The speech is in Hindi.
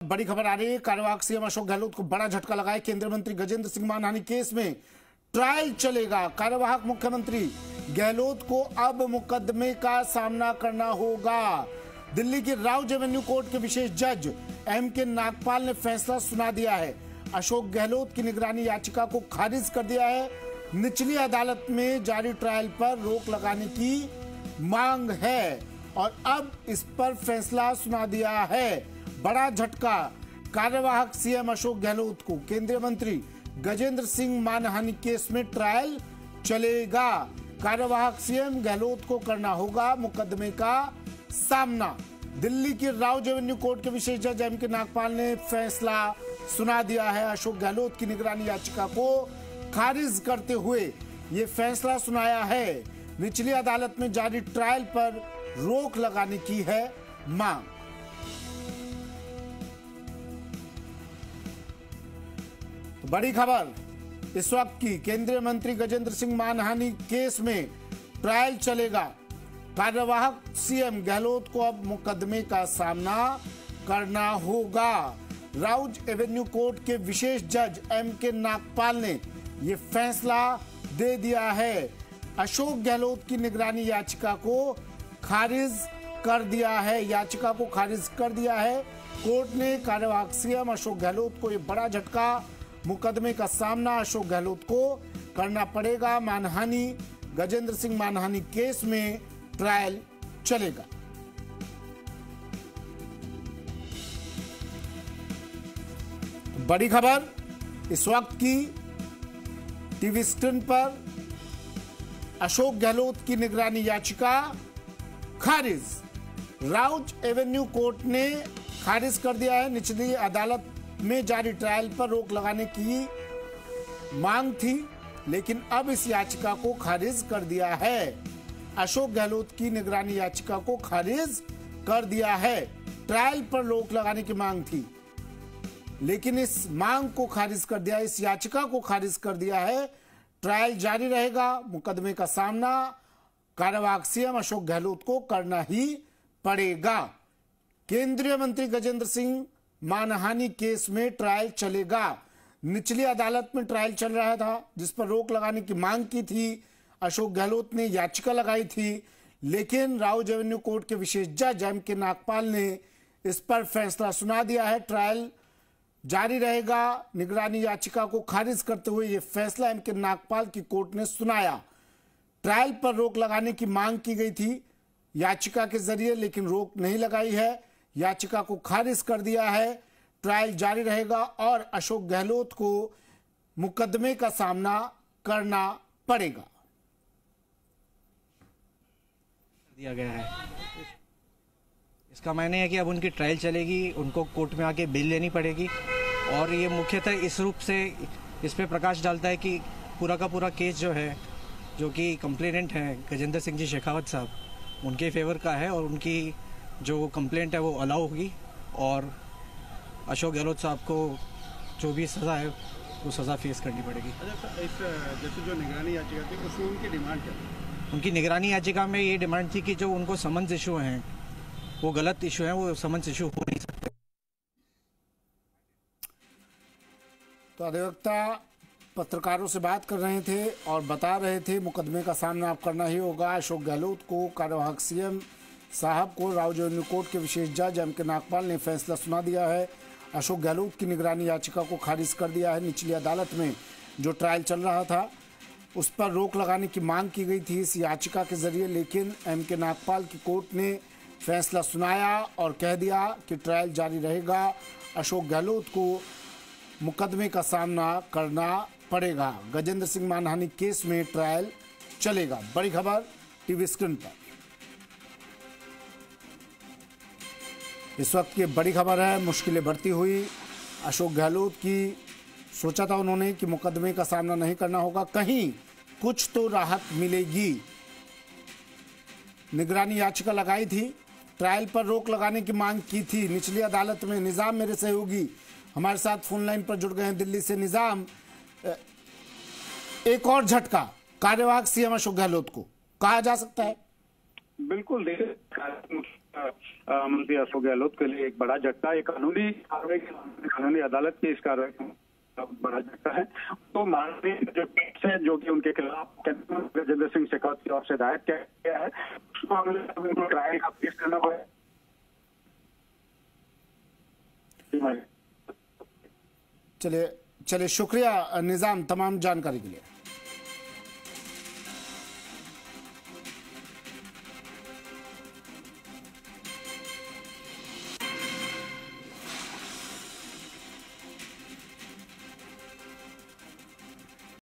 बड़ी खबर आ रही है। कार्यवाहक सीएम अशोक गहलोत को बड़ा झटका लगा है। केंद्रीय मंत्री गजेंद्र सिंह मानहानि केस में ट्रायल चलेगा। कार्यवाहक मुख्यमंत्री गहलोत को अब मुकदमे का सामना करना होगा। दिल्ली की राउज एवेन्यू कोर्ट के विशेष जज M.K. नागपाल ने फैसला सुना दिया है। अशोक गहलोत की निगरानी याचिका को खारिज कर दिया है। निचली अदालत में जारी ट्रायल पर रोक लगाने की मांग है और अब इस पर फैसला सुना दिया है। बड़ा झटका कार्यवाहक सीएम अशोक गहलोत को। केंद्रीय मंत्री गजेंद्र सिंह मानहानि केस में ट्रायल चलेगा। कार्यवाहक सीएम गहलोत को करना होगा मुकदमे का सामना। दिल्ली की राउज एवेन्यू कोर्ट के विशेष जज M.K. नागपाल ने फैसला सुना दिया है। अशोक गहलोत की निगरानी याचिका को खारिज करते हुए ये फैसला सुनाया है। निचली अदालत में जारी ट्रायल पर रोक लगाने की है मांग। तो बड़ी खबर इस वक्त की, केंद्रीय मंत्री गजेंद्र सिंह मानहानि केस में ट्रायल चलेगा। कार्यवाहक सीएम गहलोत को अब मुकदमे का सामना करना होगा। राउज एवेन्यू कोर्ट के विशेष जज M.K. नागपाल ने यह फैसला दे दिया है। अशोक गहलोत की निगरानी याचिका को खारिज कर दिया है। याचिका को खारिज कर दिया है कोर्ट ने। कार्यवाहक सीएम अशोक गहलोत को यह बड़ा झटका। मुकदमे का सामना अशोक गहलोत को करना पड़ेगा। मानहानि गजेंद्र सिंह मानहानि केस में ट्रायल चलेगा। बड़ी खबर इस वक्त की, टीवी स्क्रीन पर अशोक गहलोत की निगरानी याचिका खारिज। राउज एवेन्यू कोर्ट ने खारिज कर दिया है। निचली अदालत में जारी ट्रायल पर रोक लगाने की मांग थी, लेकिन अब इस याचिका को खारिज कर दिया है। अशोक गहलोत की निगरानी याचिका को खारिज कर दिया है। ट्रायल पर रोक लगाने की मांग थी, लेकिन इस मांग को खारिज कर दिया, इस याचिका को खारिज कर दिया है। ट्रायल जारी रहेगा। मुकदमे का सामना कार्यवाहक सीएम अशोक गहलोत को करना ही पड़ेगा। केंद्रीय मंत्री गजेंद्र सिंह मानहानि केस में ट्रायल चलेगा। निचली अदालत में ट्रायल चल रहा था, जिस पर रोक लगाने की मांग की थी। अशोक गहलोत ने याचिका लगाई थी, लेकिन राउज एवेन्यू कोर्ट के विशेष जज M.K. नागपाल ने इस पर फैसला सुना दिया है। ट्रायल जारी रहेगा। निगरानी याचिका को खारिज करते हुए यह फैसला M.K. नागपाल की कोर्ट ने सुनाया। ट्रायल पर रोक लगाने की मांग की गई थी याचिका के जरिए, लेकिन रोक नहीं लगाई है। याचिका को खारिज कर दिया है। ट्रायल जारी रहेगा और अशोक गहलोत को मुकदमे का सामना करना पड़ेगा। दिया गया है। इसका मायने है कि अब उनकी ट्रायल चलेगी, उनको कोर्ट में आके बेल लेनी पड़ेगी और ये मुख्यतः इस रूप से इस पे प्रकाश डालता है कि पूरा का पूरा केस जो है, जो कि कंप्लेनेंट हैं गजेंद्र सिंह जी शेखावत साहब, उनके फेवर का है और उनकी जो कंप्लेंट है वो अलाउ होगी और अशोक गहलोत साहब को जो भी सज़ा है वो सज़ा फेस करनी पड़ेगी। अच्छा, इस जैसे जो निगरानी याचिका थी उसमें उनकी डिमांड क्या थी? उनकी निगरानी याचिका में ये डिमांड थी कि जो उनको समन्स इशू हैं वो गलत इशू है, वो समन्स इशू हो नहीं सकते। तो अधिवक्ता पत्रकारों से बात कर रहे थे और बता रहे थे मुकदमे का सामना अब करना ही होगा। अशोक गहलोत को कार्यवाहक सीएम साहब को राउज एवेन्यू कोर्ट के विशेष जज M.K. नागपाल ने फैसला सुना दिया है। अशोक गहलोत की निगरानी याचिका को खारिज कर दिया है। निचली अदालत में जो ट्रायल चल रहा था उस पर रोक लगाने की मांग की गई थी इस याचिका के जरिए, लेकिन M.K. नागपाल की कोर्ट ने फैसला सुनाया और कह दिया कि ट्रायल जारी रहेगा। अशोक गहलोत को मुकदमे का सामना करना पड़ेगा। गजेंद्र सिंह मानहानि केस में ट्रायल चलेगा। बड़ी खबर टीवी स्क्रीन पर इस वक्त की बड़ी खबर है। मुश्किलें बढ़ती हुई अशोक गहलोत की। सोचा था उन्होंने कि मुकदमे का सामना नहीं करना होगा, कहीं कुछ तो राहत मिलेगी। निगरानी याचिका लगाई थी, ट्रायल पर रोक लगाने की मांग की थी निचली अदालत में। निजाम मेरे सहयोगी हमारे साथ फोन लाइन पर जुड़ गए हैं दिल्ली से। निजाम, एक और झटका कार्यवाहक सीएम अशोक गहलोत को कहा जा सकता है? बिल्कुल, देखिए मंत्री अशोक गहलोत के लिए एक बड़ा झटका, एक कानूनी कार्रवाई, कानूनी अदालत की इस कार्रवाई का बड़ा झटका है। तो माननीय जो पीठ है, जो कि उनके खिलाफ गजेंद्र सिंह शेखावत की ओर से दायर किया गया है, उसको उनको ट्रायल का पेश करना पड़ेगा। चलिए शुक्रिया निजाम तमाम जानकारी के लिए।